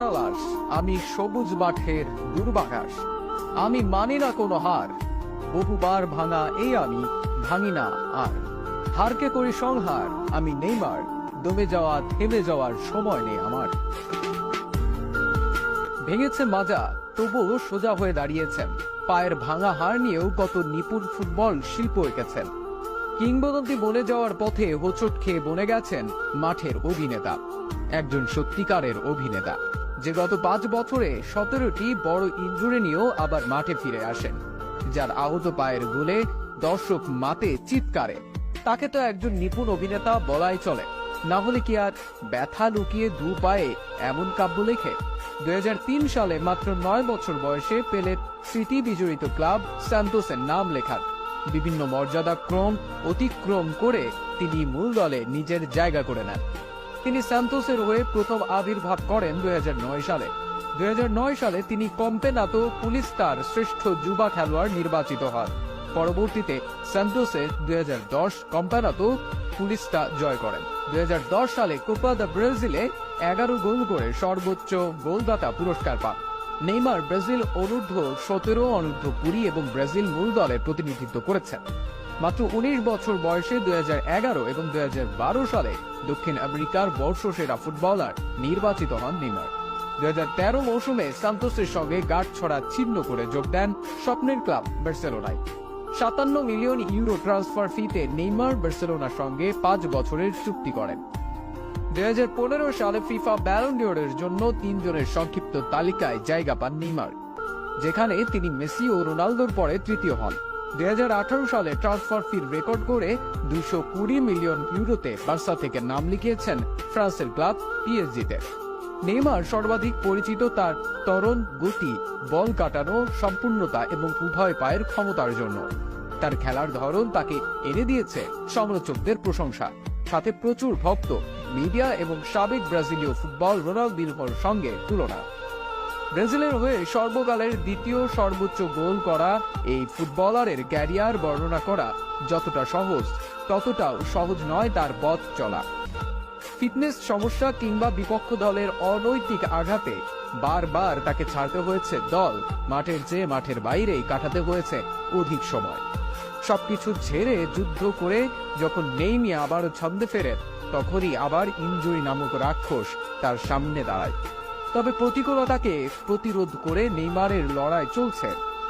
লাশ, আমি সবুজ মাঠের দুর্বাঘাস, আমি মানি না কোনো হার, বহুবার ভাঙা এই আমি ভাঙি না আর, হারকে করি সংহার, আমি নেইমার, দমে যাওয়া থেমে যাওয়ার সময় নেই আমার। ভেঙেছে মাজা, তবুও সোজা হয়ে দাঁড়িয়েছেন, পায়ের ভাঙা হার নিয়েও কত নিপুণ ফুটবল শিল্প এঁকেছেন। কিংবদন্তি বনে যাওয়ার পথে হোঁচট খেয়ে বনে গেছেন মাঠের অভিনেতা, একজন সত্যিকারের অভিনেতা যে গত 5 বছরে 17টি বড় ইনজুরি নিয়েও আবার মাঠে ফিরে আসেন, যার আহত পায়ের গোলে দর্শক মাতে চিৎকারে। তাকে তো একজন নিপুণ অভিনেতা বলাই চলে, না হলে কি আর ব্যথা লুকিয়ে দু পায়ে এমন কাব্য লেখে। 2003 সালে মাত্র 9 বছর বয়সে পেলের স্মৃতি বিজড়িত ক্লাব সান্তোসের নাম লেখান। বিভিন্ন মর্যাদাক্রম অতিক্রম করে তিনি মূল দলে নিজের জায়গা করে নেন। তিনি সান্তোসের হয়ে প্রথম আবির্ভাব করেন 2009 সালে। 2009 সালে তিনি কম্পেনাতো পুলিস্তার শ্রেষ্ঠ যুবা খেলোয়াড় নির্বাচিত হন। পরবর্তীতে সান্তোসে 2010 কম্পেনাতো পুলিস্তা জয় করেন। 2010 সালে কোপা দা ব্রাজিলে 11 গোল করে সর্বোচ্চ গোলদাতা পুরস্কার পান। নেইমার ব্রাজিল অনূর্ধ্ব 17, অনূর্ধ্ব 20 এবং ব্রাজিল মূল দলে প্রতিনিধিত্ব করেছেন। মাত্র 19 বছর বয়সে 2011 এবং 2012 সালে দক্ষিণ আমেরিকার বর্ষসেরা ফুটবলার নির্বাচিত হন নেইমার। 2013 মৌসুমে সান্তোসের সঙ্গে গাঁটছড়া ছিন্ন করে যোগ দেন স্বপ্নের ক্লাব বার্সেলোনায়। 57 মিলিয়ন ইউরো ট্রান্সফার ফিতে নেইমার বার্সেলোনার সঙ্গে 5 বছরের চুক্তি করেন। 2015 সালে ফিফা ব্যালন ডিওরের জন্য 3 জনের সংক্ষিপ্ত তালিকায় জায়গা পান নেইমার, যেখানে তিনি মেসি ও রোনালদোর পরে তৃতীয় হন। 2018 সালে ট্রান্সফার ফি রেকর্ড করে 220 মিলিয়ন ইউরোতে বার্সা থেকে নাম লিখিয়েছেন ফ্রান্সের ক্লাব পিএসজিতে। নেইমার সর্বাধিক পরিচিত তার তরুণ গতি, বল কাটানো, সম্পূর্ণতা এবং উভয় পায়ের ক্ষমতার জন্য। তার খেলার ধরন তাকে এনে দিয়েছে সমালোচকদের প্রশংসা, সাথে প্রচুর ভক্ত, মিডিয়া এবং সাবেক ব্রাজিলীয় ফুটবল রোনালদিনহোর সঙ্গে তুলনা। ব্রাজিলের হয়ে সর্বকালের দ্বিতীয় সর্বোচ্চ গোল করা এই ফুটবলারের ক্যারিয়ার বর্ণনা করা যতটা সহজ, ততটাও সহজ নয় তার পথ চলা। ফিটনেস সমস্যা কিংবা বিপক্ষ দলের অনৈতিক আঘাতে বারবার তাকে ছাড়তে হয়েছে দল, মাঠের চেয়ে মাঠের বাইরেই কাটাতে হয়েছে অধিক সময়। সবকিছু ছেড়ে যুদ্ধ করে যখন নেইমার আবারও ছন্দে ফেরেন, তখনই আবার ইনজুরি নামক রাক্ষস তার সামনে দাঁড়ায়। তবে প্রতিকূলতাকে প্রতিরোধ করে নেইমারের লড়াই চলছে।